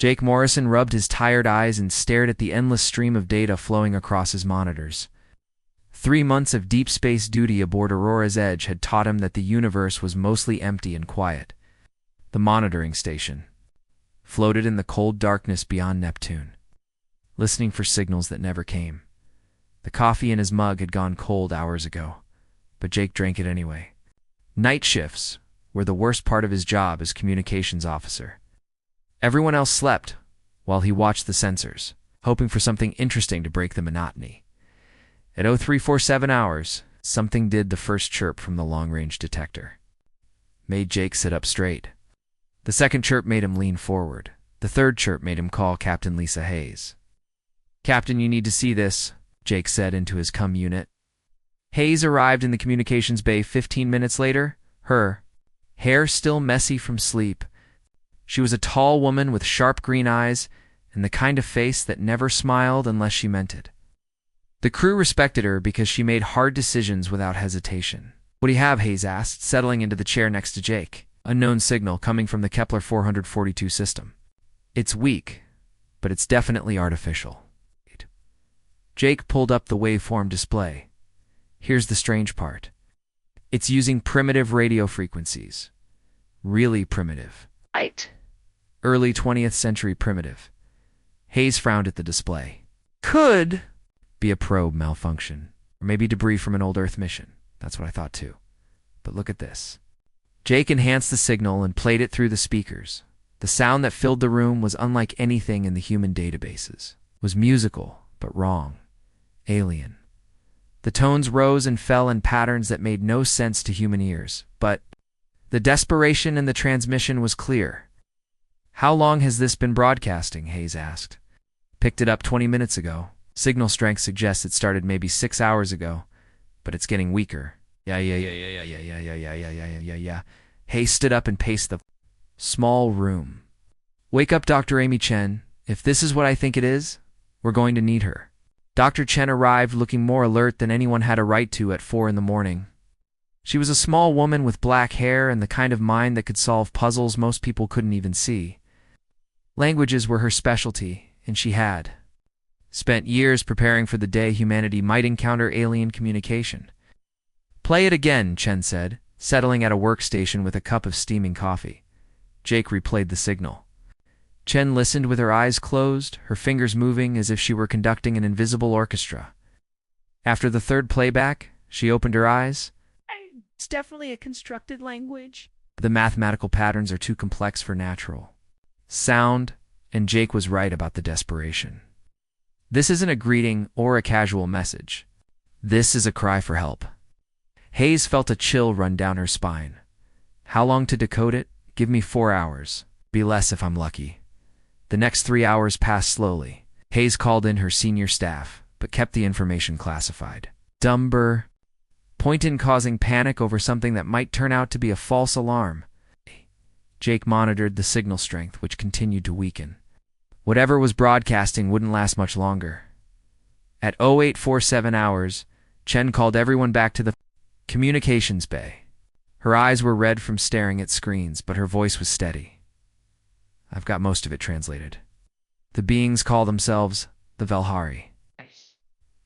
Jake Morrison rubbed his tired eyes and stared at the endless stream of data flowing across his monitors. 3 months of deep space duty aboard Aurora's Edge had taught him that the universe was mostly empty and quiet. The monitoring station floated in the cold darkness beyond Neptune, listening for signals that never came. The coffee in his mug had gone cold hours ago, but Jake drank it anyway. Night shifts were the worst part of his job as communications officer. Everyone else slept while he watched the sensors, hoping for something interesting to break the monotony. At 0347 hours, something did the first chirp from the long-range detector. Made Jake sit up straight. The second chirp made him lean forward. The third chirp made him call Captain Lisa Hayes. "Captain, you need to see this," Jake said into his comm unit. Hayes arrived in the communications bay 15 minutes later, her hair still messy from sleep. She was a tall woman with sharp green eyes and the kind of face that never smiled unless she meant it. The crew respected her because she made hard decisions without hesitation. "What do you have?" Hayes asked, settling into the chair next to Jake. "Unknown signal coming from the Kepler 442 system. It's weak, but it's definitely artificial." Jake pulled up the waveform display. Here's the strange part. It's using primitive radio frequencies. Really primitive. Right. Early 20th century primitive. Hayes frowned at the display. Could be a probe malfunction, or maybe debris from an old Earth mission. That's what I thought too. But look at this. Jake enhanced the signal and played it through the speakers. The sound that filled the room was unlike anything in the human databases. It was musical, but wrong. Alien. The tones rose and fell in patterns that made no sense to human ears, but the desperation in the transmission was clear. "How long has this been broadcasting?" Hayes asked. "Picked it up 20 minutes ago. Signal strength suggests it started maybe 6 hours ago, but it's getting weaker." Yeah. Hayes stood up and paced the small room. "Wake up Dr. Amy Chen. If this is what I think it is, we're going to need her." Dr. Chen arrived looking more alert than anyone had a right to at 4 in the morning. She was a small woman with black hair and the kind of mind that could solve puzzles most people couldn't even see. Languages were her specialty, and she had spent years preparing for the day humanity might encounter alien communication. "Play it again," Chen said, settling at a workstation with a cup of steaming coffee. Jake replayed the signal. Chen listened with her eyes closed, her fingers moving as if she were conducting an invisible orchestra. After the third playback, she opened her eyes. It's definitely a constructed language. "The mathematical patterns are too complex for natural sound," and Jake was right about the desperation. "This isn't a greeting or a casual message. This is a cry for help." Hayes felt a chill run down her spine. "How long to decode it? Give me 4 hours. Be less if I'm lucky." The next 3 hours passed slowly. Hayes called in her senior staff, but kept the information classified. Dumber. Point in causing panic over something that might turn out to be a false alarm. Jake monitored the signal strength, which continued to weaken. Whatever was broadcasting wouldn't last much longer. At 0847 hours, Chen called everyone back to the communications bay. Her eyes were red from staring at screens, but her voice was steady. "I've got most of it translated. The beings call themselves the Velhari.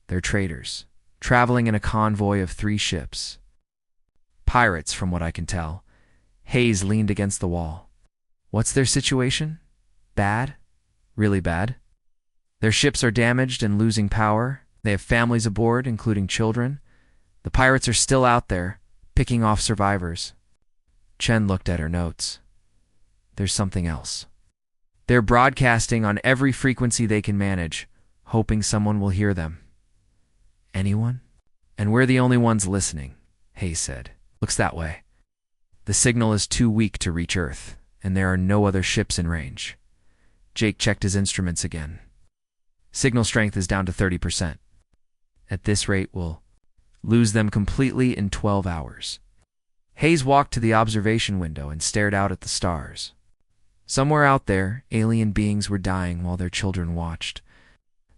They're traders, traveling in a convoy of 3 ships. Pirates, from what I can tell." Hayes leaned against the wall. "What's their situation? Bad? Really bad? Their ships are damaged and losing power. They have families aboard, including children. The pirates are still out there, picking off survivors." Chen looked at her notes. "There's something else. They're broadcasting on every frequency they can manage, hoping someone will hear them." "Anyone?" "And we're the only ones listening," Hayes said. "Looks that way. The signal is too weak to reach Earth, and there are no other ships in range." Jake checked his instruments again. "Signal strength is down to 30%. At this rate, we'll lose them completely in 12 hours. Hayes walked to the observation window and stared out at the stars. Somewhere out there, alien beings were dying while their children watched.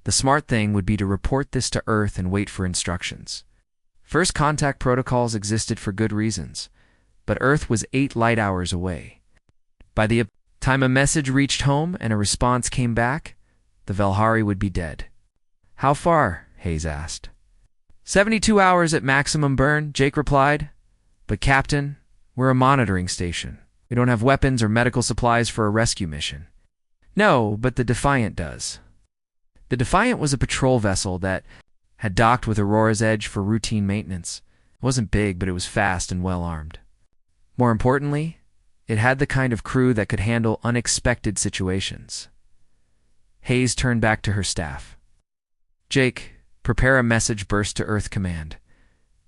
The smart thing would be to report this to Earth and wait for instructions. First contact protocols existed for good reasons, but Earth was 8 light hours away. By the Time a message reached home and a response came back, the Valhari would be dead. How far? Hayes asked. 72 hours at maximum burn, Jake replied. But Captain, we're a monitoring station. We don't have weapons or medical supplies for a rescue mission. No, but the Defiant does. The Defiant was a patrol vessel that had docked with Aurora's Edge for routine maintenance. It wasn't big, but it was fast and well-armed. More importantly, it had the kind of crew that could handle unexpected situations. Hayes turned back to her staff. Jake, prepare a message burst to Earth Command.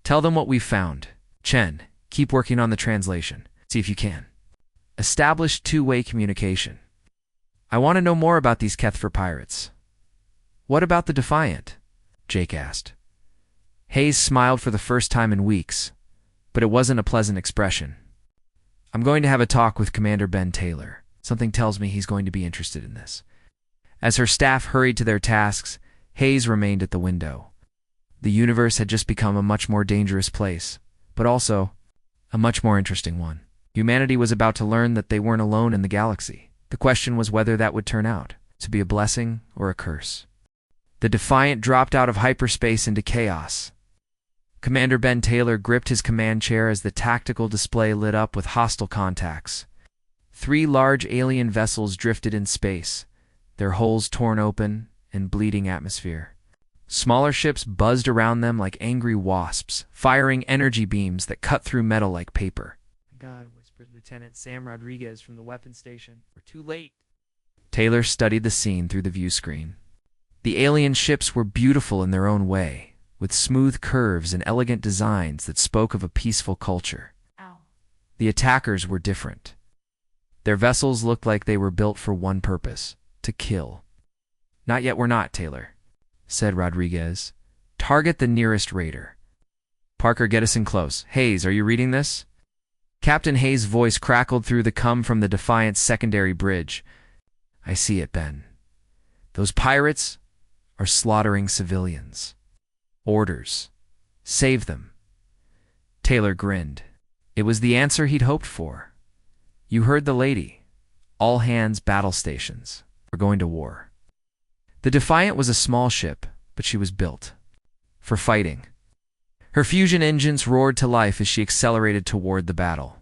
Tell them what we've found. Chen, keep working on the translation. See if you can. Establish two-way communication. I want to know more about these Kethfer pirates. What about the Defiant? Jake asked. Hayes smiled for the first time in weeks, but it wasn't a pleasant expression. I'm going to have a talk with Commander Ben Taylor. Something tells me he's going to be interested in this. As her staff hurried to their tasks, Hayes remained at the window. The universe had just become a much more dangerous place, but also a much more interesting one. Humanity was about to learn that they weren't alone in the galaxy. The question was whether that would turn out to be a blessing or a curse. The Defiant dropped out of hyperspace into chaos. Commander Ben Taylor gripped his command chair as the tactical display lit up with hostile contacts. 3 large alien vessels drifted in space, their hulls torn open and bleeding atmosphere. Smaller ships buzzed around them like angry wasps, firing energy beams that cut through metal like paper. God, whispered Lieutenant Sam Rodriguez from the weapons station. We're too late. Taylor studied the scene through the view screen. The alien ships were beautiful in their own way, with smooth curves and elegant designs that spoke of a peaceful culture. Ow. The attackers were different. Their vessels looked like they were built for one purpose: to kill. Not yet, we're not, Taylor, said Rodriguez. Target the nearest raider. Parker, get us in close. Hayes, are you reading this? Captain Hayes' voice crackled through the cum from the Defiant's secondary bridge. I see it, Ben. Those pirates are slaughtering civilians. Orders. Save them. Taylor grinned. It was the answer he'd hoped for. You heard the lady. All hands battle stations. We're going to war. The Defiant was a small ship, but she was built for fighting. Her fusion engines roared to life as she accelerated toward the battle.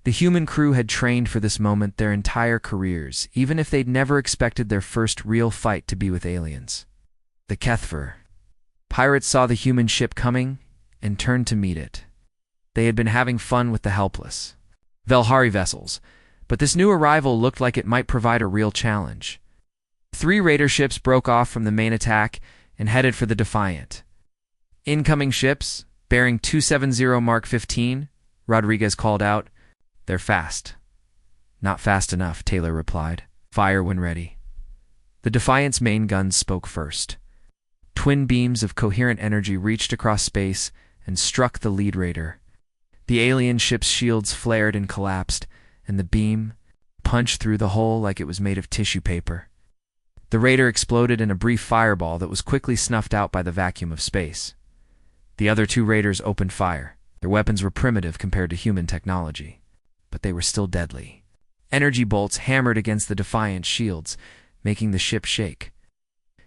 The human crew had trained for this moment their entire careers, even if they'd never expected their first real fight to be with aliens. The Kethfer. Pirates saw the human ship coming and turned to meet it. They had been having fun with the helpless Valhari vessels, but this new arrival looked like it might provide a real challenge. 3 raider ships broke off from the main attack and headed for the Defiant. Incoming ships, bearing 270 Mark 15, Rodriguez called out. They're fast. Not fast enough, Taylor replied. Fire when ready. The Defiant's main guns spoke first. Twin beams of coherent energy reached across space and struck the lead raider. The alien ship's shields flared and collapsed, and the beam punched through the hull like it was made of tissue paper. The raider exploded in a brief fireball that was quickly snuffed out by the vacuum of space. The other 2 raiders opened fire. Their weapons were primitive compared to human technology, but they were still deadly. Energy bolts hammered against the Defiant's shields, making the ship shake.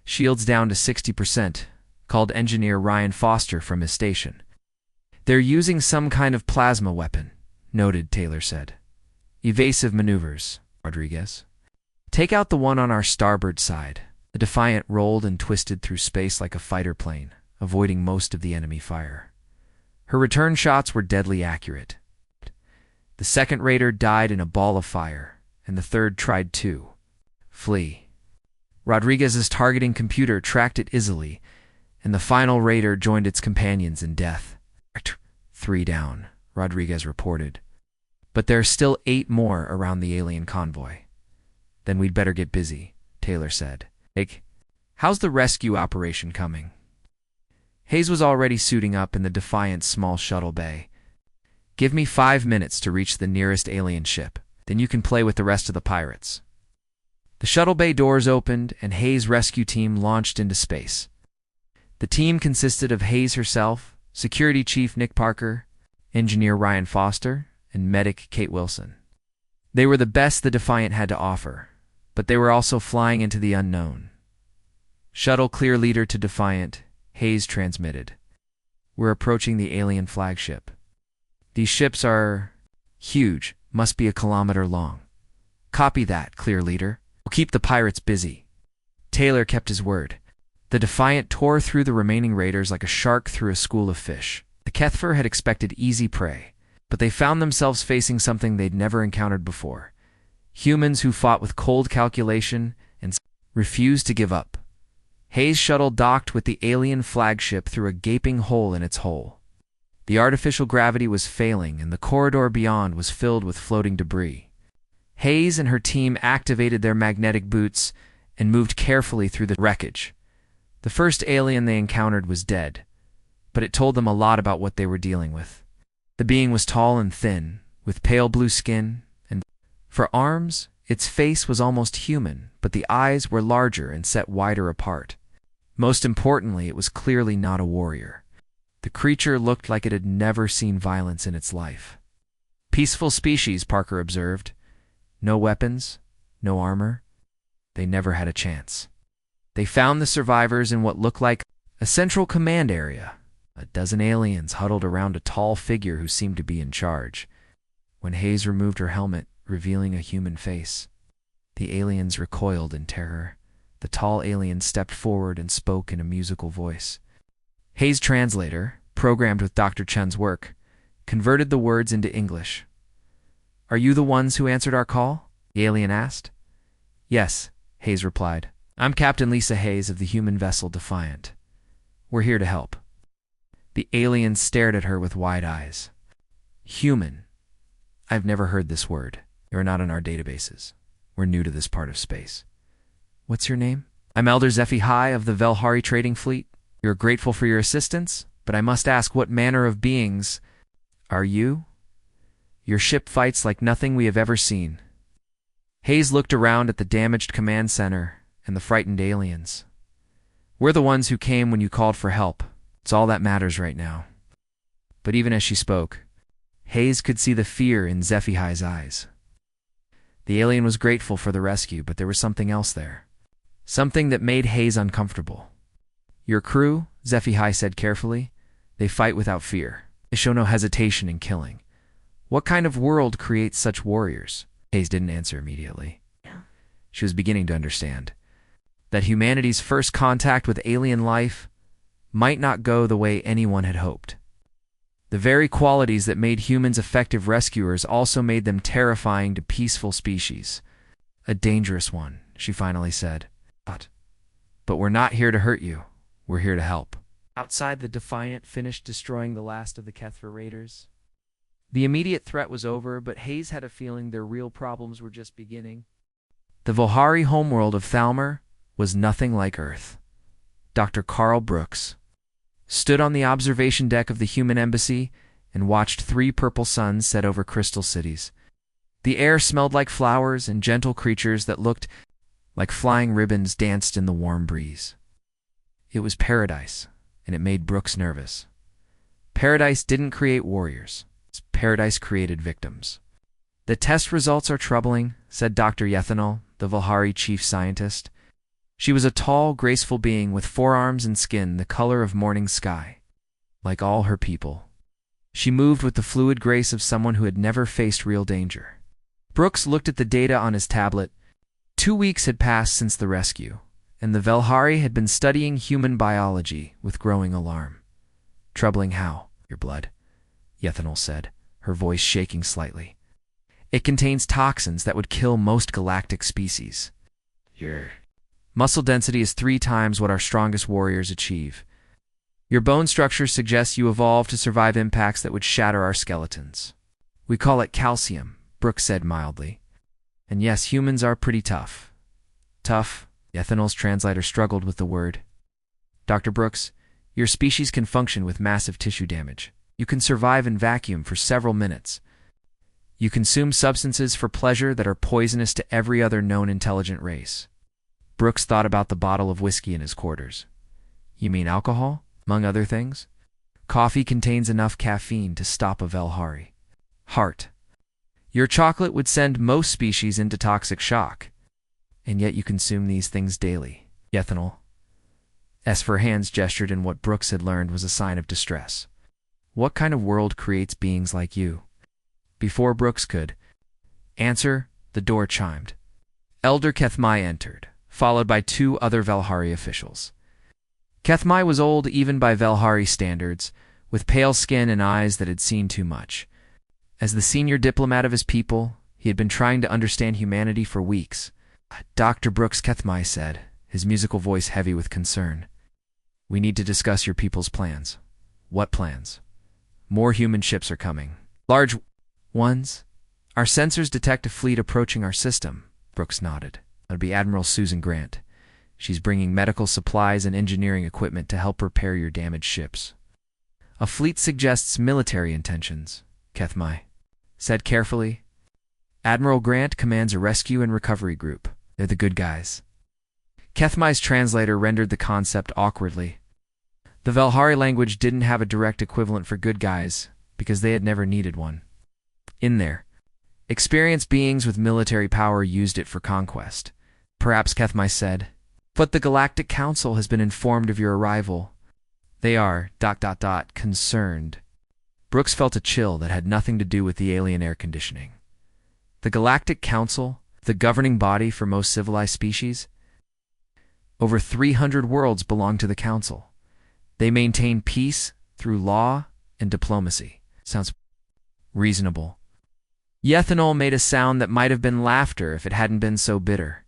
Shields down to 60%, called Engineer Ryan Foster from his station. They're using some kind of plasma weapon, noted, Taylor said. Evasive maneuvers, Rodriguez. Take out the one on our starboard side. The Defiant rolled and twisted through space like a fighter plane, avoiding most of the enemy fire. Her return shots were deadly accurate. The second raider died in a ball of fire, and the third tried to flee. Rodriguez's targeting computer tracked it easily, and the final raider joined its companions in death. 3 down, Rodriguez reported. But there are still 8 more around the alien convoy. Then we'd better get busy, Taylor said. Hey, how's the rescue operation coming? Hayes was already suiting up in the Defiant's small shuttle bay. Give me 5 minutes to reach the nearest alien ship. Then you can play with the rest of the pirates. The shuttle bay doors opened, and Hayes' rescue team launched into space. The team consisted of Hayes herself, Security Chief Nick Parker, Engineer Ryan Foster, and Medic Kate Wilson. They were the best the Defiant had to offer, but they were also flying into the unknown. Shuttle clear leader to Defiant, Hayes transmitted. We're approaching the alien flagship. These ships are huge, must be a kilometer long. Copy that, clear leader. We'll keep the pirates busy. Taylor kept his word. The Defiant tore through the remaining raiders like a shark through a school of fish. The Kethfer had expected easy prey, but they found themselves facing something they'd never encountered before. Humans who fought with cold calculation and refused to give up. Hayes' shuttle docked with the alien flagship through a gaping hole in its hull. The artificial gravity was failing, and the corridor beyond was filled with floating debris. Hayes and her team activated their magnetic boots and moved carefully through the wreckage. The first alien they encountered was dead, but it told them a lot about what they were dealing with. The being was tall and thin, with pale blue skin, and for arms, its face was almost human, but the eyes were larger and set wider apart. Most importantly, it was clearly not a warrior. The creature looked like it had never seen violence in its life. Peaceful species, Parker observed. No weapons, no armor. They never had a chance. They found the survivors in what looked like a central command area. A dozen aliens huddled around a tall figure who seemed to be in charge. When Hayes removed her helmet, revealing a human face, the aliens recoiled in terror. The tall alien stepped forward and spoke in a musical voice. Hayes' translator, programmed with Dr. Chen's work, converted the words into English. "Are you the ones who answered our call?" the alien asked. "Yes," Hayes replied. "I'm Captain Lisa Hayes of the human vessel Defiant. We're here to help." The alien stared at her with wide eyes. "Human. I've never heard this word. You're not in our databases. We're new to this part of space. What's your name?" "I'm Elder Scifi of the Velhari trading fleet. You're grateful for your assistance, but I must ask, what manner of beings are you? Your ship fights like nothing we have ever seen." Hayes looked around at the damaged command center and the frightened aliens. "We're the ones who came when you called for help. It's all that matters right now." But even as she spoke, Hayes could see the fear in Scifi's eyes. The alien was grateful for the rescue, but there was something else there. Something that made Hayes uncomfortable. "Your crew," Scifi said carefully, "they fight without fear. They show no hesitation in killing. What kind of world creates such warriors?" Hayes didn't answer immediately. She was beginning to understand that humanity's first contact with alien life might not go the way anyone had hoped. The very qualities that made humans effective rescuers also made them terrifying to peaceful species. "A dangerous one," she finally said. "But we're not here to hurt you. We're here to help." Outside, the Defiant finished destroying the last of the Kethfer raiders. The immediate threat was over, but Hayes had a feeling their real problems were just beginning. The Velhari homeworld of Thalmor was nothing like Earth. Dr. Carl Brooks stood on the observation deck of the human embassy and watched 3 purple suns set over crystal cities. The air smelled like flowers, and gentle creatures that looked like flying ribbons danced in the warm breeze. It was paradise, and it made Brooks nervous. Paradise didn't create warriors. Paradise created victims. "The test results are troubling," said Dr. Yethanol, the Velhari chief scientist. She was a tall, graceful being with forearms and skin the color of morning sky. Like all her people, she moved with the fluid grace of someone who had never faced real danger. Brooks looked at the data on his tablet. 2 weeks had passed since the rescue, and the Velhari had been studying human biology with growing alarm. "Troubling how?" "Your blood," Yethanol said, her voice shaking slightly. "It contains toxins that would kill most galactic species. Your muscle density is 3 times what our strongest warriors achieve. Your bone structure suggests you evolved to survive impacts that would shatter our skeletons. We call it calcium," Brooks said mildly. "And yes, humans are pretty tough." "Tough?" Yethanol's translator struggled with the word. "Dr. Brooks, your species can function with massive tissue damage. You can survive in vacuum for several minutes. You consume substances for pleasure that are poisonous to every other known intelligent race." Brooks thought about the bottle of whiskey in his quarters. "You mean alcohol, among other things?" "Coffee contains enough caffeine to stop a Velhari heart." Your chocolate would send most species into toxic shock, and yet you consume these things daily. Ethanol. Her hands gestured in what Brooks had learned was a sign of distress. What kind of world creates beings like you? Before Brooks could answer, the door chimed. Elder Kethmai entered, followed by 2 other Velhari officials. Kethmai was old even by Velhari standards, with pale skin and eyes that had seen too much. As the senior diplomat of his people, he had been trying to understand humanity for weeks. Dr. Brooks, Kethmai said, his musical voice heavy with concern. We need to discuss your people's plans. What plans? More human ships are coming. Large ones? Our sensors detect a fleet approaching our system. Brooks nodded. That'll be Admiral Susan Grant. She's bringing medical supplies and engineering equipment to help repair your damaged ships. A fleet suggests military intentions, Kethmai said carefully. Admiral Grant commands a rescue and recovery group. They're the good guys. Kethmai's translator rendered the concept awkwardly. The Velhari language didn't have a direct equivalent for good guys because they had never needed one. In there, experienced beings with military power used it for conquest. Perhaps, Kethmai said. But the Galactic Council has been informed of your arrival. They are, ... concerned. Brooks felt a chill that had nothing to do with the alien air conditioning. The Galactic Council, the governing body for most civilized species? Over 300 worlds belong to the Council. They maintain peace through law and diplomacy. Sounds reasonable. Ethanol made a sound that might have been laughter if it hadn't been so bitter.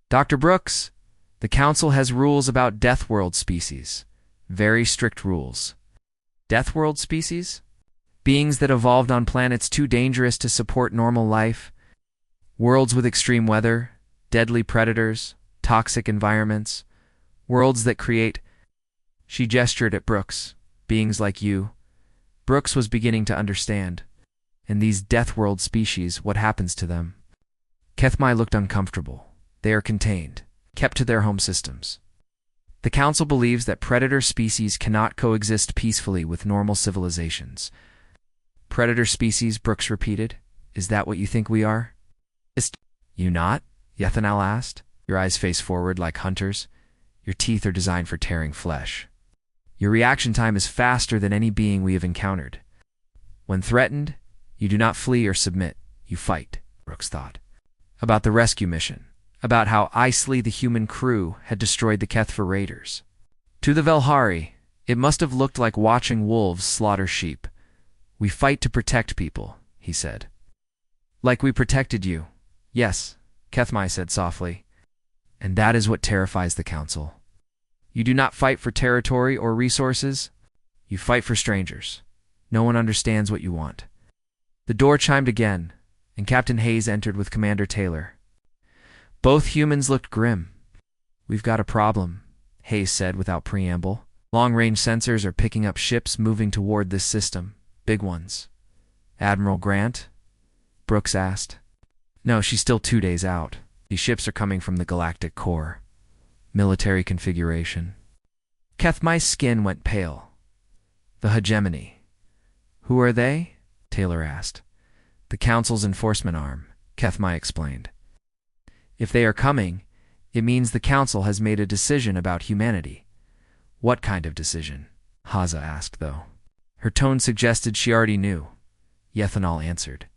Dr. Brooks, the Council has rules about Death World species. Very strict rules. Death World species? Beings that evolved on planets too dangerous to support normal life. Worlds with extreme weather, deadly predators, toxic environments. Worlds that create... She gestured at Brooks. Beings like you. Brooks was beginning to understand. And these Death World species, what happens to them? Kethmai looked uncomfortable. They are contained, kept to their home systems. The Council believes that predator species cannot coexist peacefully with normal civilizations. Predator species, Brooks repeated. Is that what you think we are? Is you not? Ethanol asked. Your eyes face forward like hunters. Your teeth are designed for tearing flesh. Your reaction time is faster than any being we have encountered. When threatened, you do not flee or submit. You fight, Brooks thought. About the rescue mission. About how Isley, the human crew, had destroyed the Kethva raiders. To the Velhari, it must have looked like watching wolves slaughter sheep. We fight to protect people, he said. Like we protected you. Yes, Kethmai said softly. And that is what terrifies the Council. You do not fight for territory or resources. You fight for strangers. No one understands what you want. The door chimed again, and Captain Hayes entered with Commander Taylor. Both humans looked grim. We've got a problem, Hayes said without preamble. Long-range sensors are picking up ships moving toward this system. Big ones. Admiral Grant? Brooks asked. No, she's still 2 days out. These ships are coming from the Galactic Core. Military configuration. Kethmai's skin went pale. The hegemony. Who are they? Taylor asked. The Council's enforcement arm, Kethmai explained. If they are coming, it means the Council has made a decision about humanity. What kind of decision? Haza asked, though. Her tone suggested she already knew. Ethanol answered.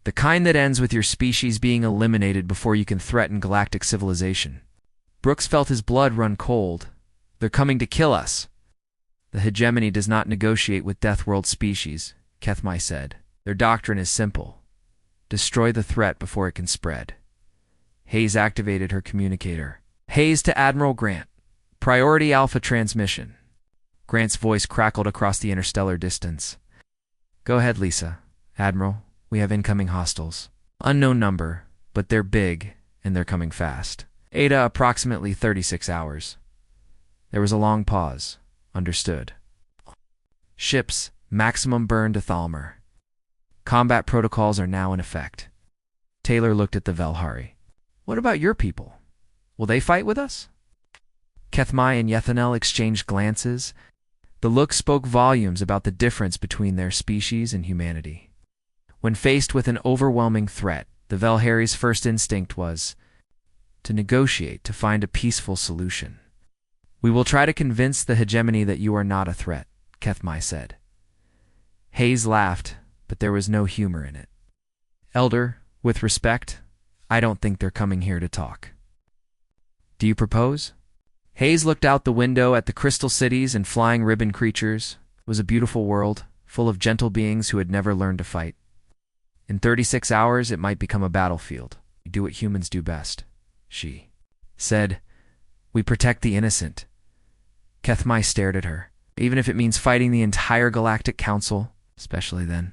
The kind that ends with your species being eliminated before you can threaten galactic civilization. Brooks felt his blood run cold. They're coming to kill us. The hegemony does not negotiate with Death World species, Kethmai said. Their doctrine is simple. Destroy the threat before it can spread. Hayes activated her communicator. Hayes to Admiral Grant. Priority Alpha transmission. Grant's voice crackled across the interstellar distance. Go ahead, Lisa. Admiral, we have incoming hostiles. Unknown number, but they're big, and they're coming fast. Ada, approximately 36 hours. There was a long pause. Understood. Ships, maximum burn to Thalmer. Combat protocols are now in effect. Taylor looked at the Velhari. What about your people? Will they fight with us? Kethmai and Ethanol exchanged glances. The look spoke volumes about the difference between their species and humanity. When faced with an overwhelming threat, the Velhari's first instinct was to negotiate to find a peaceful solution. "We will try to convince the hegemony that you are not a threat," Kethmai said. Hayes laughed, but there was no humor in it. "Elder, with respect, I don't think they're coming here to talk. Do you propose?" Hayes looked out the window at the crystal cities and flying ribbon creatures. It was a beautiful world, full of gentle beings who had never learned to fight. In 36 hours, it might become a battlefield. "We do what humans do best," she said. "We protect the innocent." Kethmai stared at her. "Even if it means fighting the entire Galactic Council, especially then."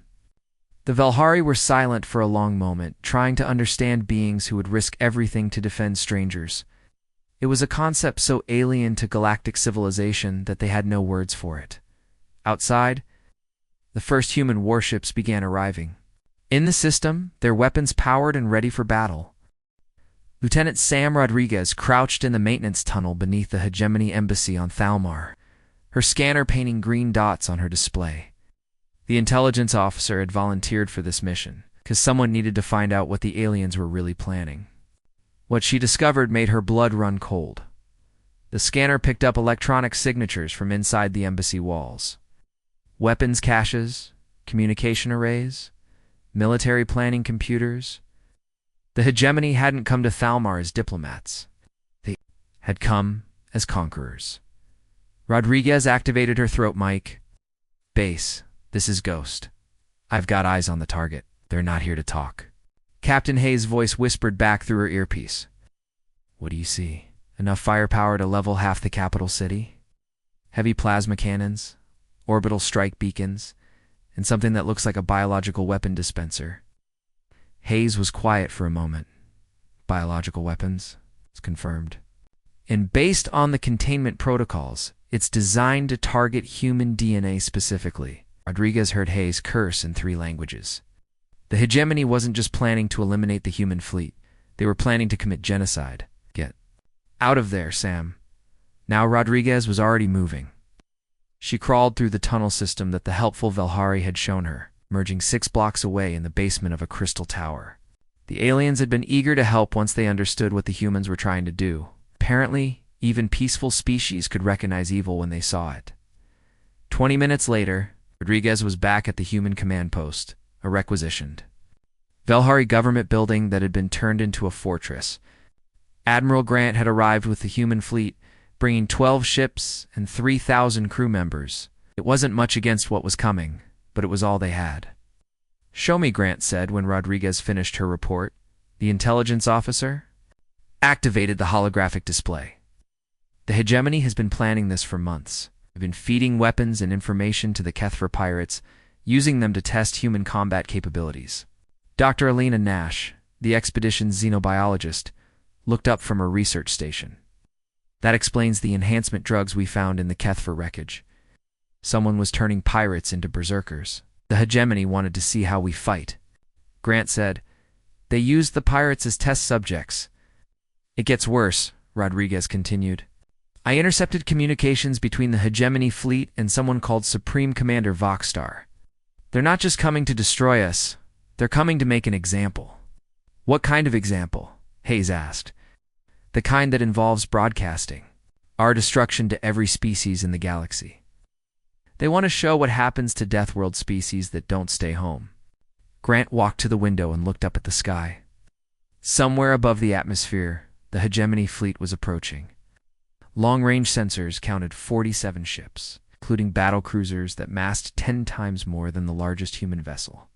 The Velhari were silent for a long moment, trying to understand beings who would risk everything to defend strangers. It was a concept so alien to galactic civilization that they had no words for it. Outside, the first human warships began arriving. In the system, their weapons powered and ready for battle. Lieutenant Sam Rodriguez crouched in the maintenance tunnel beneath the hegemony embassy on Thalmar, her scanner painting green dots on her display. The intelligence officer had volunteered for this mission, because someone needed to find out what the aliens were really planning. What she discovered made her blood run cold. The scanner picked up electronic signatures from inside the embassy walls. Weapons caches, communication arrays, military planning computers. The hegemony hadn't come to Thalmar as diplomats. They had come as conquerors. Rodriguez activated her throat mic. "Base, this is Ghost. I've got eyes on the target. They're not here to talk." Captain Hayes' voice whispered back through her earpiece. "What do you see? Enough firepower to level half the capital city? Heavy plasma cannons, orbital strike beacons, and something that looks like a biological weapon dispenser." Hayes was quiet for a moment. "Biological weapons," it's confirmed. "And based on the containment protocols, it's designed to target human DNA specifically." Rodriguez heard Hayes curse in 3 languages. The hegemony wasn't just planning to eliminate the human fleet. They were planning to commit genocide. "Get out of there, Sam." Now Rodriguez was already moving. She crawled through the tunnel system that the helpful Velhari had shown her, emerging 6 blocks away in the basement of a crystal tower. The aliens had been eager to help once they understood what the humans were trying to do. Apparently, even peaceful species could recognize evil when they saw it. 20 minutes later, Rodriguez was back at the human command post, a requisitioned Velhari government building that had been turned into a fortress. Admiral Grant had arrived with the human fleet, bringing 12 ships and 3,000 crew members. It wasn't much against what was coming, but it was all they had. "Show me," Grant said when Rodriguez finished her report. The intelligence officer activated the holographic display. "The hegemony has been planning this for months. They've been feeding weapons and information to the Kethra pirates, using them to test human combat capabilities." Dr. Alina Nash, the expedition's xenobiologist, looked up from her research station. "That explains the enhancement drugs we found in the Kethra wreckage. Someone was turning pirates into berserkers. The hegemony wanted to see how we fight." Grant said, "They used the pirates as test subjects." "It gets worse," Rodriguez continued. "I intercepted communications between the hegemony fleet and someone called Supreme Commander Voxstar. They're not just coming to destroy us, they're coming to make an example." "What kind of example?" Hayes asked. "The kind that involves broadcasting. Our destruction to every species in the galaxy. They want to show what happens to Deathworld species that don't stay home." Grant walked to the window and looked up at the sky. Somewhere above the atmosphere, the hegemony fleet was approaching. Long-range sensors counted 47 ships, including battle cruisers that massed 10 times more than the largest human vessel.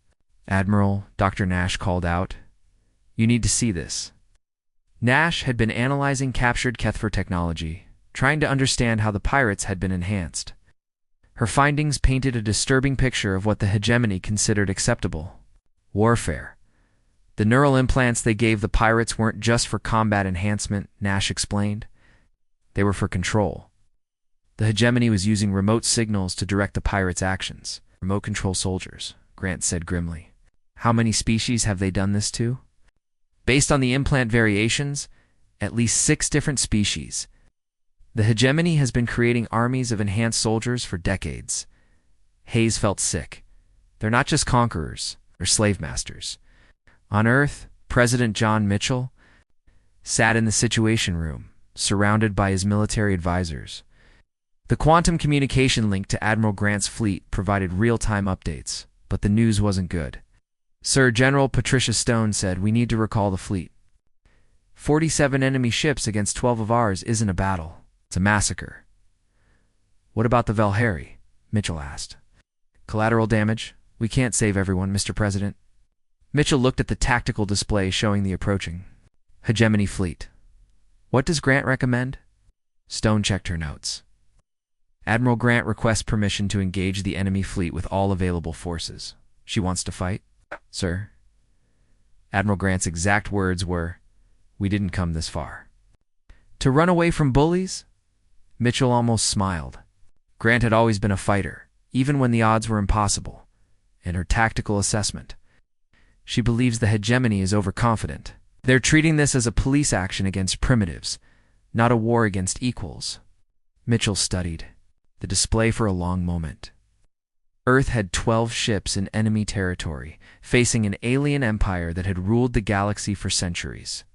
"Admiral," Dr. Nash called out, "you need to see this." Nash had been analyzing captured Kethra technology, trying to understand how the pirates had been enhanced. Her findings painted a disturbing picture of what the hegemony considered acceptable: warfare. The neural implants they gave the pirates weren't just for combat enhancement, Nash explained. They were for control. The hegemony was using remote signals to direct the pirates' actions. "Remote control soldiers," Grant said grimly. "How many species have they done this to?" "Based on the implant variations, at least 6 different species. The hegemony has been creating armies of enhanced soldiers for decades." Hayes felt sick. "They're not just conquerors. or slave masters. On Earth, President John Mitchell sat in the Situation Room, surrounded by his military advisors. The quantum communication link to Admiral Grant's fleet provided real-time updates, but the news wasn't good. Sir General Patricia Stone said, "We need to recall the fleet. 47 enemy ships against 12 of ours isn't a battle. It's a massacre." "What about the Valhari?" Mitchell asked. "Collateral damage. We can't save everyone, Mr. President." Mitchell looked at the tactical display showing the approaching hegemony fleet. "What does Grant recommend?" Stone checked her notes. "Admiral Grant requests permission to engage the enemy fleet with all available forces. She wants to fight, sir." Admiral Grant's exact words were, "We didn't come this far." "To run away from bullies?" Mitchell almost smiled. Grant had always been a fighter, even when the odds were impossible. And her tactical assessment: she believes the hegemony is overconfident. They're treating this as a police action against primitives, not a war against equals. Mitchell studied the display for a long moment. Earth had 12 ships in enemy territory, facing an alien empire that had ruled the galaxy for centuries.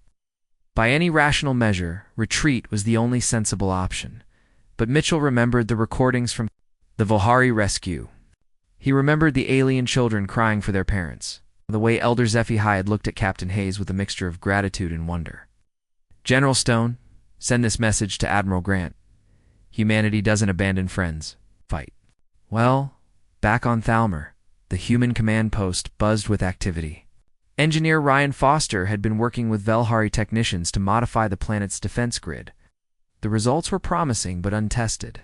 By any rational measure, retreat was the only sensible option. But Mitchell remembered the recordings from the Valhari rescue. He remembered the alien children crying for their parents, the way Elder Sci-fi had looked at Captain Hayes with a mixture of gratitude and wonder. "General Stone, send this message to Admiral Grant. Humanity doesn't abandon friends. Fight." Well, back on Thalmor, the human command post buzzed with activity. Engineer Ryan Foster had been working with Valhari technicians to modify the planet's defense grid. The results were promising but untested.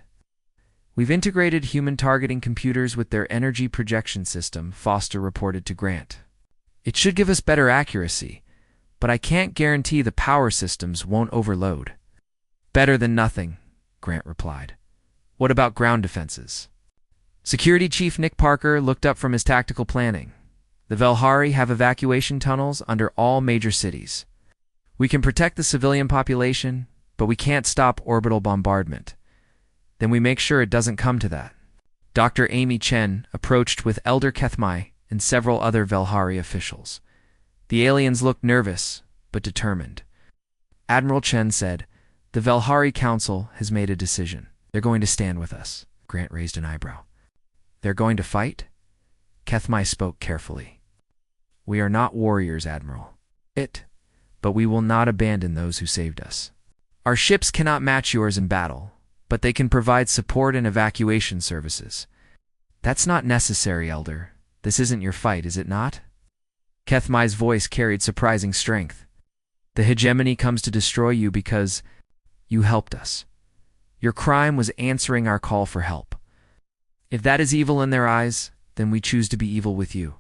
"We've integrated human targeting computers with their energy projection system," Foster reported to Grant. "It should give us better accuracy, but I can't guarantee the power systems won't overload." "Better than nothing," Grant replied. "What about ground defenses?" Security Chief Nick Parker looked up from his tactical planning. "The Valhari have evacuation tunnels under all major cities. We can protect the civilian population, but we can't stop orbital bombardment. Then we make sure it doesn't come to that." Dr. Amy Chen approached with Elder Kethmai and several other Valhari officials. The aliens looked nervous, but determined. Admiral Chen said, "The Valhari Council has made a decision. They're going to stand with us." Grant raised an eyebrow. "They're going to fight?" Kethmai spoke carefully. "We are not warriors, Admiral. But we will not abandon those who saved us. Our ships cannot match yours in battle, but they can provide support and evacuation services." "That's not necessary, Elder. This isn't your fight, is it not?" Kethmai's voice carried surprising strength. "The hegemony comes to destroy you because you helped us. Your crime was answering our call for help. If that is evil in their eyes, then we choose to be evil with you."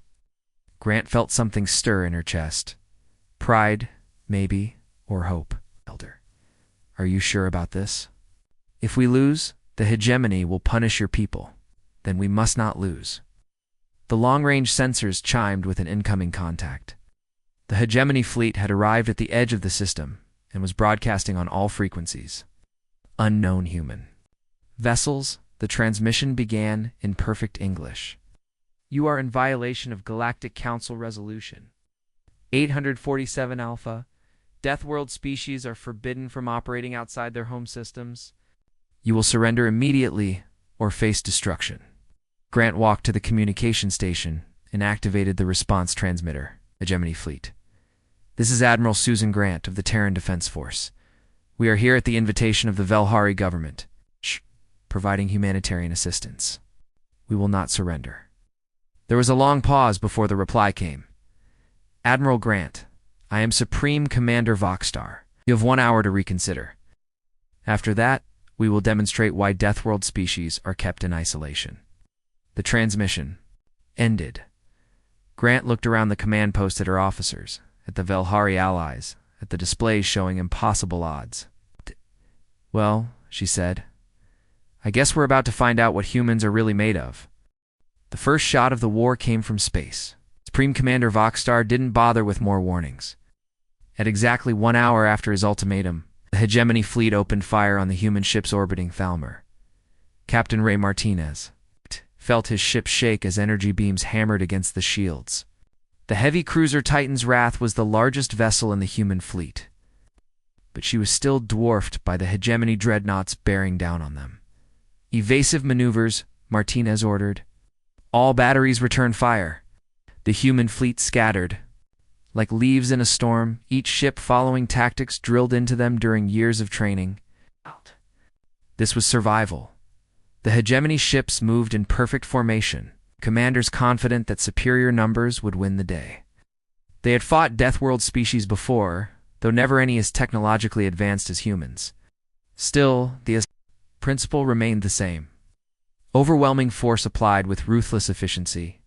Grant felt something stir in her chest. Pride, maybe, or hope. "Elder, are you sure about this? If we lose, the hegemony will punish your people. Then we must not lose." The long-range sensors chimed with an incoming contact. The hegemony fleet had arrived at the edge of the system and was broadcasting on all frequencies. Unknown human. "Vessels," the transmission began in perfect English. "You are in violation of Galactic Council Resolution 847 Alpha. Deathworld species are forbidden from operating outside their home systems. You will surrender immediately or face destruction." Grant walked to the communication station and activated the response transmitter. "Hegemony Fleet. This is Admiral Susan Grant of the Terran Defense Force. We are here at the invitation of the Valhari government, providing humanitarian assistance. We will not surrender." There was a long pause before the reply came. "Admiral Grant, I am Supreme Commander Voxstar. You have 1 hour to reconsider. After that, we will demonstrate why Deathworld species are kept in isolation." The transmission ended. Grant looked around the command post at her officers, at the Valhari allies, at the displays showing impossible odds. "Well," she said, "I guess we're about to find out what humans are really made of." The first shot of the war came from space. Supreme Commander Voxstar didn't bother with more warnings. At exactly 1 hour after his ultimatum, the hegemony fleet opened fire on the human ships orbiting Thalmor. Captain Ray Martinez felt his ship shake as energy beams hammered against the shields. The heavy cruiser Titan's Wrath was the largest vessel in the human fleet, but she was still dwarfed by the hegemony dreadnoughts bearing down on them. Evasive maneuvers, Martinez ordered. All batteries return fire. The human fleet scattered. Like leaves in a storm, each ship following tactics drilled into them during years of training. This was survival. The hegemony ships moved in perfect formation, commanders confident that superior numbers would win the day. They had fought Deathworld species before, though never any as technologically advanced as humans. Still, the principle remained the same. Overwhelming force applied with ruthless efficiency.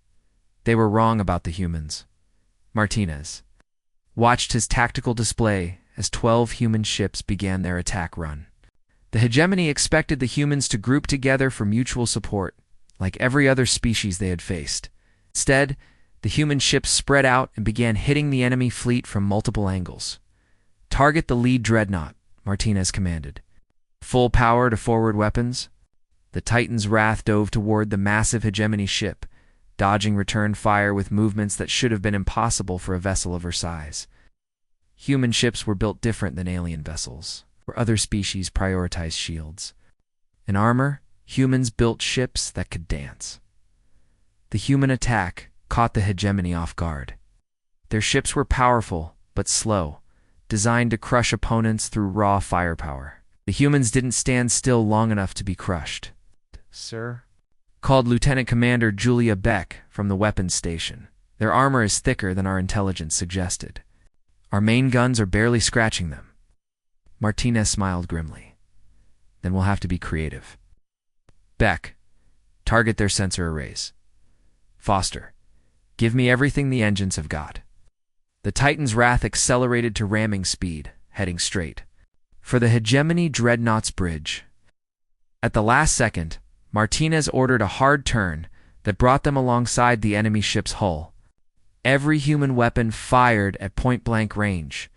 They were wrong about the humans. Martinez watched his tactical display as 12 human ships began their attack run. The hegemony expected the humans to group together for mutual support, like every other species they had faced. Instead, the human ships spread out and began hitting the enemy fleet from multiple angles. Target the lead dreadnought, Martinez commanded. Full power to forward weapons. The Titan's Wrath dove toward the massive hegemony ship, dodging return fire with movements that should have been impossible for a vessel of her size. Human ships were built different than alien vessels, where other species prioritized shields. In armor, humans built ships that could dance. The human attack caught the hegemony off guard. Their ships were powerful, but slow, designed to crush opponents through raw firepower. The humans didn't stand still long enough to be crushed. "Sir?" called Lieutenant Commander Julia Beck from the weapons station. "Their armor is thicker than our intelligence suggested. Our main guns are barely scratching them." Martinez smiled grimly. "Then we'll have to be creative." "Beck, target their sensor arrays. Foster, give me everything the engines have got." The Titan's Wrath accelerated to ramming speed, heading straight for the hegemony dreadnought's bridge. At the last second, Martinez ordered a hard turn that brought them alongside the enemy ship's hull. Every human weapon fired at point-blank range.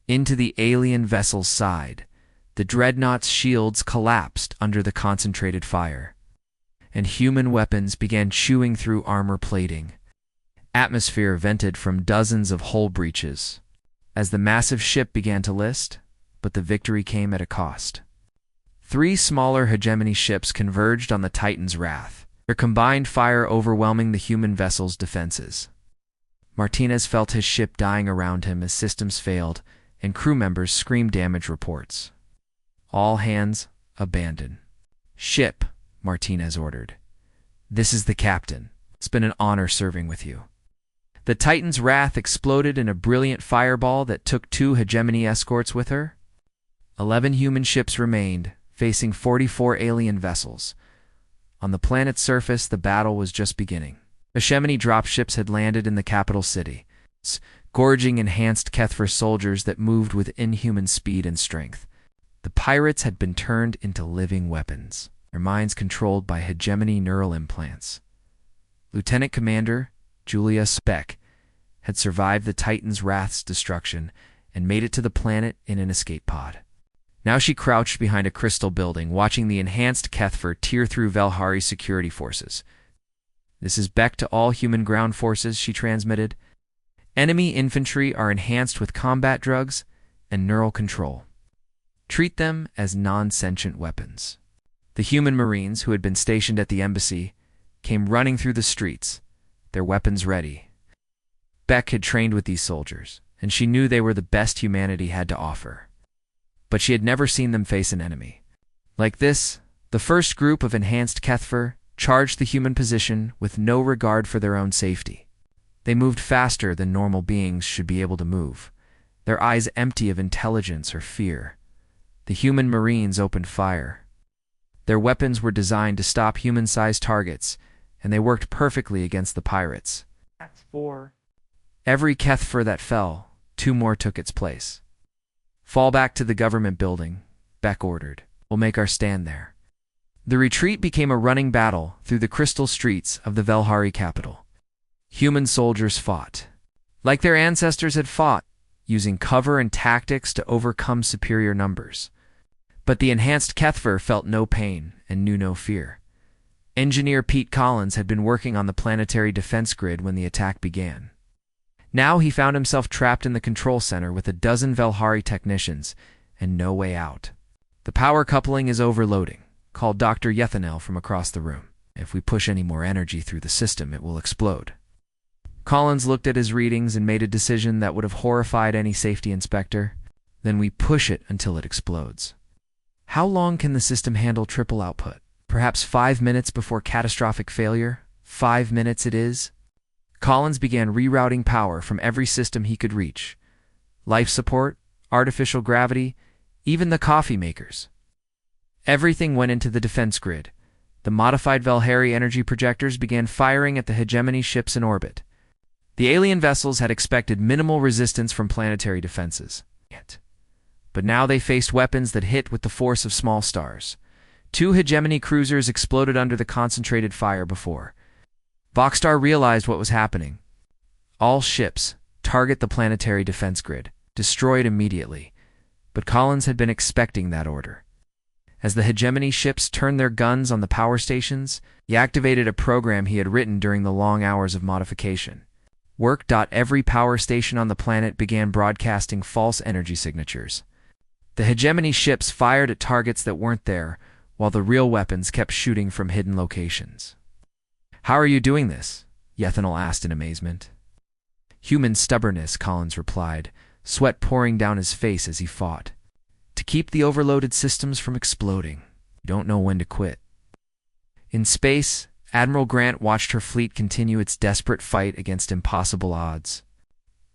Into the alien vessel's side, the dreadnought's shields collapsed under the concentrated fire, and human weapons began chewing through armor plating. Atmosphere vented from dozens of hull breaches as the massive ship began to list, but the victory came at a cost. 3 smaller hegemony ships converged on the Titan's Wrath, their combined fire overwhelming the human vessel's defenses. Martinez felt his ship dying around him as systems failed and crew members screamed damage reports. "All hands, abandon." "Ship," Martinez ordered. "This is the captain. It's been an honor serving with you." The Titan's Wrath exploded in a brilliant fireball that took 2 hegemony escorts with her. 11 human ships remained, facing 44 alien vessels. On the planet's surface, the battle was just beginning. Hegemony dropships had landed in the capital city, gorging enhanced Kethver soldiers that moved with inhuman speed and strength. The pirates had been turned into living weapons, their minds controlled by hegemony neural implants. Lieutenant Commander Julia Beck had survived the Titan's Wrath's destruction and made it to the planet in an escape pod. Now she crouched behind a crystal building, watching the enhanced Kethver tear through Velhari's security forces. "This is Beck to all human ground forces," she transmitted. "Enemy infantry are enhanced with combat drugs and neural control. Treat them as non-sentient weapons." The human Marines, who had been stationed at the embassy, came running through the streets, their weapons ready. Beck had trained with these soldiers, and she knew they were the best humanity had to offer. But she had never seen them face an enemy like this. The first group of enhanced Kethver charged the human position with no regard for their own safety. They moved faster than normal beings should be able to move, their eyes empty of intelligence or fear. The human Marines opened fire. Their weapons were designed to stop human-sized targets, and they worked perfectly against the pirates. That's 4. Every Kethver that fell, 2 more took its place. "Fall back to the government building," Beck ordered. "We'll make our stand there." The retreat became a running battle through the crystal streets of the Velhari capital. Human soldiers fought, like their ancestors had fought, using cover and tactics to overcome superior numbers. But the enhanced Kethver felt no pain and knew no fear. Engineer Pete Collins had been working on the planetary defense grid when the attack began. Now he found himself trapped in the control center with a dozen Velhari technicians and no way out. "The power coupling is overloading," called Dr. Yethanel from across the room. "If we push any more energy through the system, it will explode." Collins looked at his readings and made a decision that would have horrified any safety inspector. "Then we push it until it explodes." How long can the system handle triple output? Perhaps 5 minutes before catastrophic failure? 5 minutes it is? Collins began rerouting power from every system he could reach. Life support, artificial gravity, even the coffee makers. Everything went into the defense grid. The modified Velhari energy projectors began firing at the hegemony ships in orbit. The alien vessels had expected minimal resistance from planetary defenses. But now they faced weapons that hit with the force of small stars. 2 hegemony cruisers exploded under the concentrated fire before. Voxstar realized what was happening. All ships, target the planetary defense grid, destroyed immediately. But Collins had been expecting that order. As the hegemony ships turned their guns on the power stations, he activated a program he had written during the long hours of modification. Every power station on the planet began broadcasting false energy signatures. The hegemony ships fired at targets that weren't there, while the real weapons kept shooting from hidden locations. "How are you doing this?" Yethanel asked in amazement. "Human stubbornness," Collins replied, sweat pouring down his face as he fought. "To keep the overloaded systems from exploding. You don't know when to quit." In space, Admiral Grant watched her fleet continue its desperate fight against impossible odds.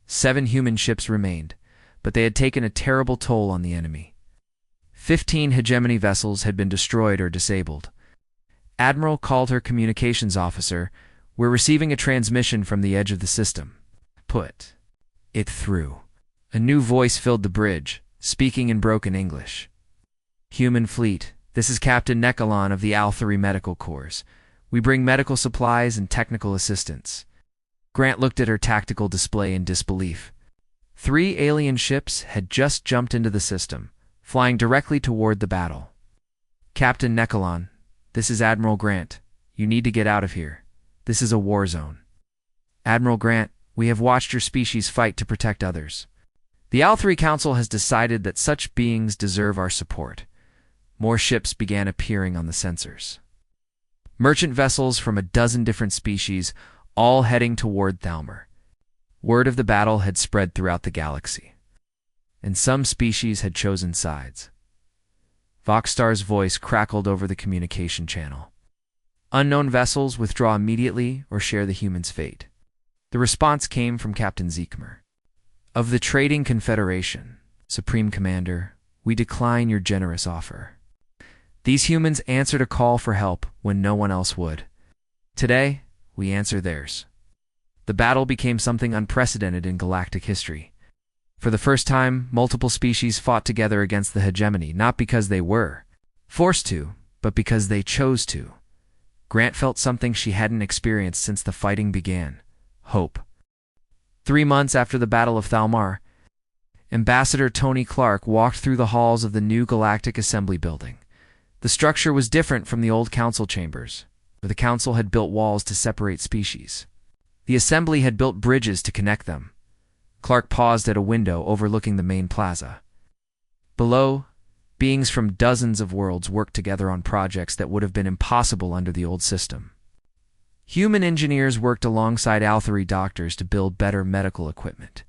7 human ships remained, but they had taken a terrible toll on the enemy. 15 hegemony vessels had been destroyed or disabled. Admiral called her communications officer. "We're receiving a transmission from the edge of the system. Put it through." A new voice filled the bridge, speaking in broken English. "Human fleet, this is Captain Nekalon of the Althari Medical Corps. We bring medical supplies and technical assistance." Grant looked at her tactical display in disbelief. 3 alien ships had just jumped into the system, flying directly toward the battle. "Captain Nekalon, this is Admiral Grant. You need to get out of here. This is a war zone." "Admiral Grant, we have watched your species fight to protect others. The Althari Council has decided that such beings deserve our support." More ships began appearing on the sensors. Merchant vessels from a dozen different species, all heading toward Thalmor. Word of the battle had spread throughout the galaxy, and some species had chosen sides. Voxstar's voice crackled over the communication channel. "Unknown vessels withdraw immediately or share the humans' fate." The response came from Captain Ziekmer. "Of the Trading Confederation, Supreme Commander, we decline your generous offer. These humans answered a call for help when no one else would. Today, we answer theirs." The battle became something unprecedented in galactic history. For the first time, multiple species fought together against the hegemony, not because they were forced to, but because they chose to. Grant felt something she hadn't experienced since the fighting began: hope. 3 months after the Battle of Thalmor, Ambassador Tony Clark walked through the halls of the new Galactic Assembly building. The structure was different from the old council chambers, where the council had built walls to separate species. The assembly had built bridges to connect them. Clark paused at a window overlooking the main plaza. Below, beings from dozens of worlds worked together on projects that would have been impossible under the old system. Human engineers worked alongside Althari doctors to build better medical equipment.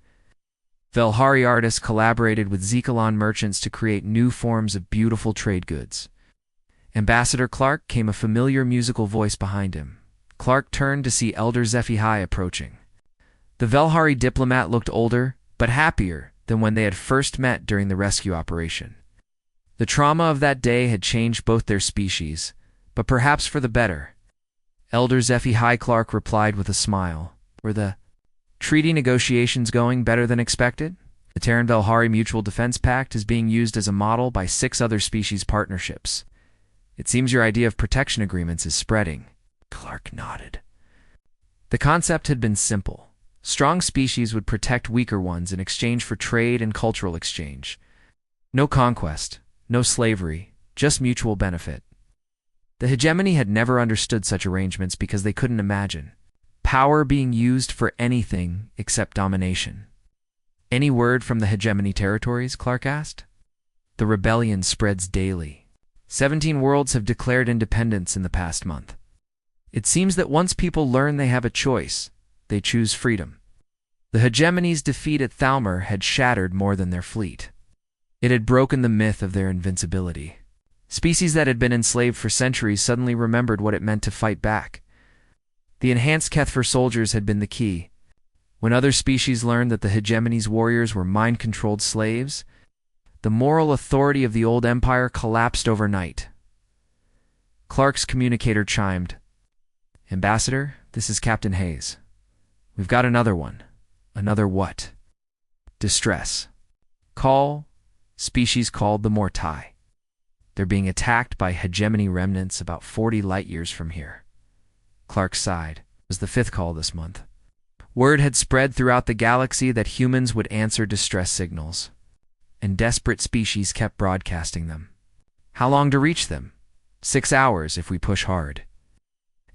Velhari artists collaborated with Zekalon merchants to create new forms of beautiful trade goods. Ambassador Clark came a familiar musical voice behind him. Clark turned to see Elder Zephi approaching. The Velhari diplomat looked older, but happier than when they had first met during the rescue operation. The trauma of that day had changed both their species, but perhaps for the better. Elder Zephi Clark replied with a smile. "Were the treaty negotiations going better than expected? The Terran-Velhari Mutual Defense Pact is being used as a model by 6 other species partnerships. It seems your idea of protection agreements is spreading." Clark nodded. The concept had been simple. Strong species would protect weaker ones in exchange for trade and cultural exchange. No conquest, no slavery, just mutual benefit. The hegemony had never understood such arrangements because they couldn't imagine. power being used for anything except domination. Any word from the hegemony territories? Clark asked. The rebellion spreads daily. 17 worlds have declared independence in the past month. It seems that once people learn they have a choice, they choose freedom. The hegemony's defeat at Thalmor had shattered more than their fleet. It had broken the myth of their invincibility. Species that had been enslaved for centuries suddenly remembered what it meant to fight back. The enhanced Kethfer soldiers had been the key. When other species learned that the hegemony's warriors were mind-controlled slaves, the moral authority of the old empire collapsed overnight. Clark's communicator chimed. "Ambassador, this is Captain Hayes. We've got another one." "Another what?" "Distress. Call, species called the Mortai. They're being attacked by hegemony remnants about 40 light-years from here." Clark sighed. It was the 5th call this month. Word had spread throughout the galaxy that humans would answer distress signals, and desperate species kept broadcasting them. "How long to reach them?" 6 hours if we push hard."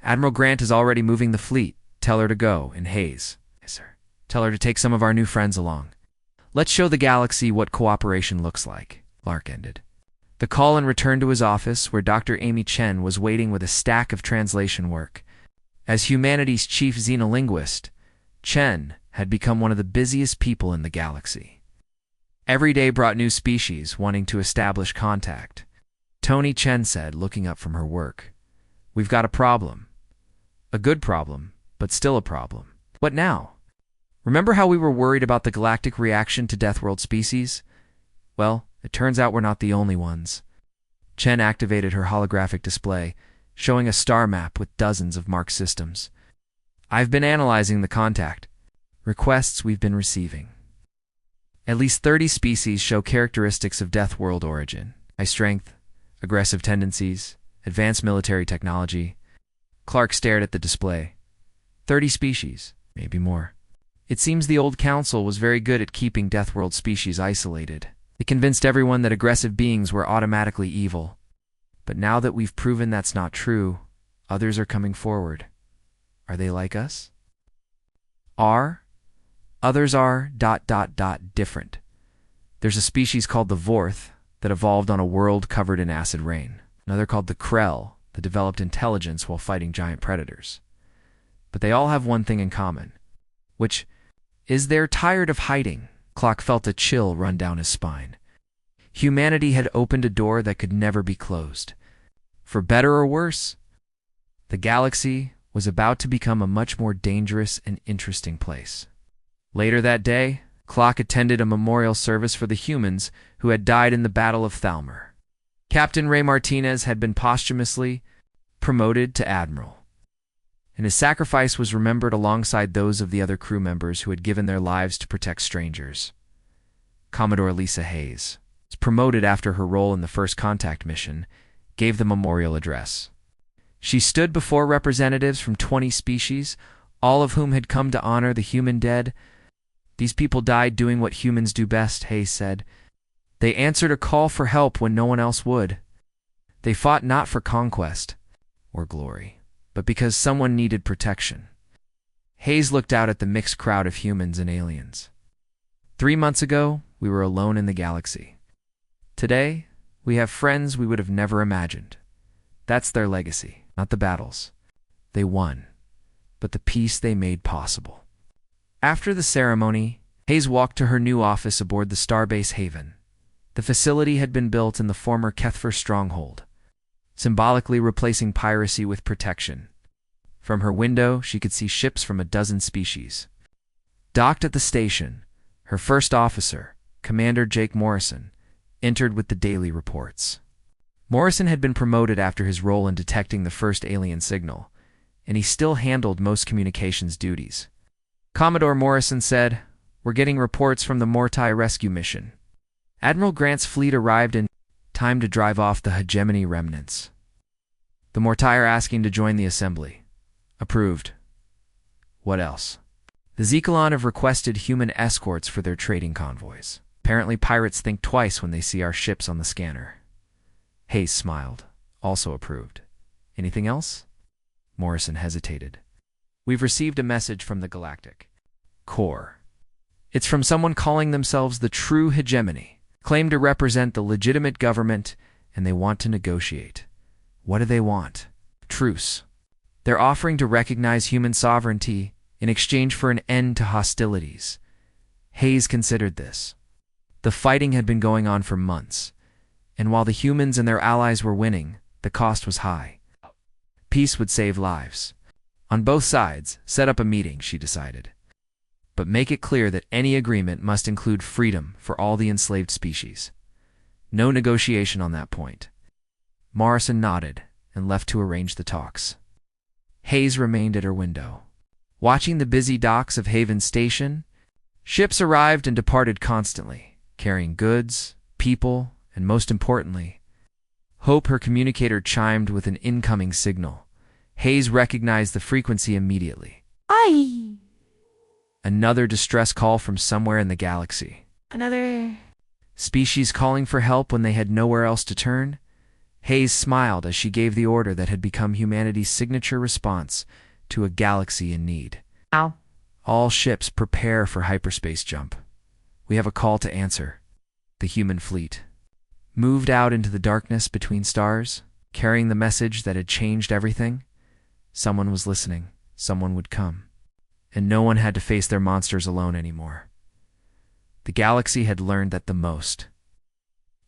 "Admiral Grant is already moving the fleet. Tell her to go." And Hayes. "Yes, sir." "Tell her to take some of our new friends along. Let's show the galaxy what cooperation looks like." Clark ended the call and returned to his office, where Dr. Amy Chen was waiting with a stack of translation work. As humanity's chief xenolinguist, Chen had become one of the busiest people in the galaxy. Every day brought new species wanting to establish contact. Tony, Chen said, looking up from her work. "We've got a problem. A good problem, but still a problem." "What now?" "Remember how we were worried about the galactic reaction to Deathworld species? Well, it turns out we're not the only ones." Chen activated her holographic display, showing a star map with dozens of marked systems. "I've been analyzing the contact requests we've been receiving. At least 30 species show characteristics of Deathworld origin: high strength, aggressive tendencies, advanced military technology." Clark stared at the display. 30 species, maybe more. It seems the old council was very good at keeping Deathworld species isolated. They convinced everyone that aggressive beings were automatically evil. But now that we've proven that's not true, others are coming forward. Are they like us? Others are ... different. There's a species called the Vorth that evolved on a world covered in acid rain. Another called the Krell that developed intelligence while fighting giant predators. But they all have one thing in common, which is they're tired of hiding. Clark felt a chill run down his spine. Humanity had opened a door that could never be closed. For better or worse, the galaxy was about to become a much more dangerous and interesting place. Later that day, Clark attended a memorial service for the humans who had died in the Battle of Thalmor. Captain Ray Martinez had been posthumously promoted to admiral, and his sacrifice was remembered alongside those of the other crew members who had given their lives to protect strangers. Commodore Lisa Hayes was promoted after her role in the First Contact mission, gave the memorial address. She stood before representatives from 20 species, all of whom had come to honor the human dead. "These people died doing what humans do best," Hayes said. "They answered a call for help when no one else would. They fought not for conquest or glory, but because someone needed protection." Hayes looked out at the mixed crowd of humans and aliens. 3 months ago, we were alone in the galaxy. Today, we have friends we would have never imagined. That's their legacy, not the battles they won, but the peace they made possible. After the ceremony, Hayes walked to her new office aboard the Starbase Haven. The facility had been built in the former Kethfer stronghold, symbolically replacing piracy with protection. From her window, she could see ships from a dozen species. Docked at the station, her first officer, Commander Jake Morrison, entered with the daily reports. Morrison had been promoted after his role in detecting the first alien signal, and he still handled most communications duties. Commodore Morrison said, "We're getting reports from the Mortai rescue mission. Admiral Grant's fleet arrived in time to drive off the hegemony remnants. The Mortai are asking to join the assembly." "Approved." "What else?" "The Zekalon have requested human escorts for their trading convoys. Apparently pirates think twice when they see our ships on the scanner." Hayes smiled. "Also approved." "Anything else?" Morrison hesitated. We've received a message from the Galactic core. It's from someone calling themselves the true hegemony, claim to represent the legitimate government, and they want to negotiate. What do they want? Truce. They're offering to recognize human sovereignty in exchange for an end to hostilities. Hayes considered this. The fighting had been going on for months, and while the humans and their allies were winning, the cost was high. Peace would save lives. On both sides, set up a meeting, she decided. But make it clear that any agreement must include freedom for all the enslaved species. No negotiation on that point. Morrison nodded and left to arrange the talks. Hayes remained at her window. Watching the busy docks of Haven Station, ships arrived and departed constantly, carrying goods, people, and most importantly, hope. Her communicator chimed with an incoming signal. Hayes recognized the frequency immediately. Aye. Another distress call from somewhere in the galaxy. Another Species calling for help when they had nowhere else to turn? Hayes smiled as she gave the order that had become humanity's signature response to a galaxy in need. Ow. All ships prepare for hyperspace jump. We have a call to answer. The human fleet moved out into the darkness between stars, carrying the message that had changed everything. Someone was listening. Someone would come. And no one had to face their monsters alone anymore. The galaxy had learned that the most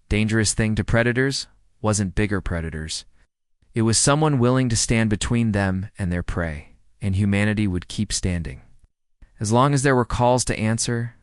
dangerous thing to predators wasn't bigger predators. It was someone willing to stand between them and their prey, and humanity would keep standing. As long as there were calls to answer,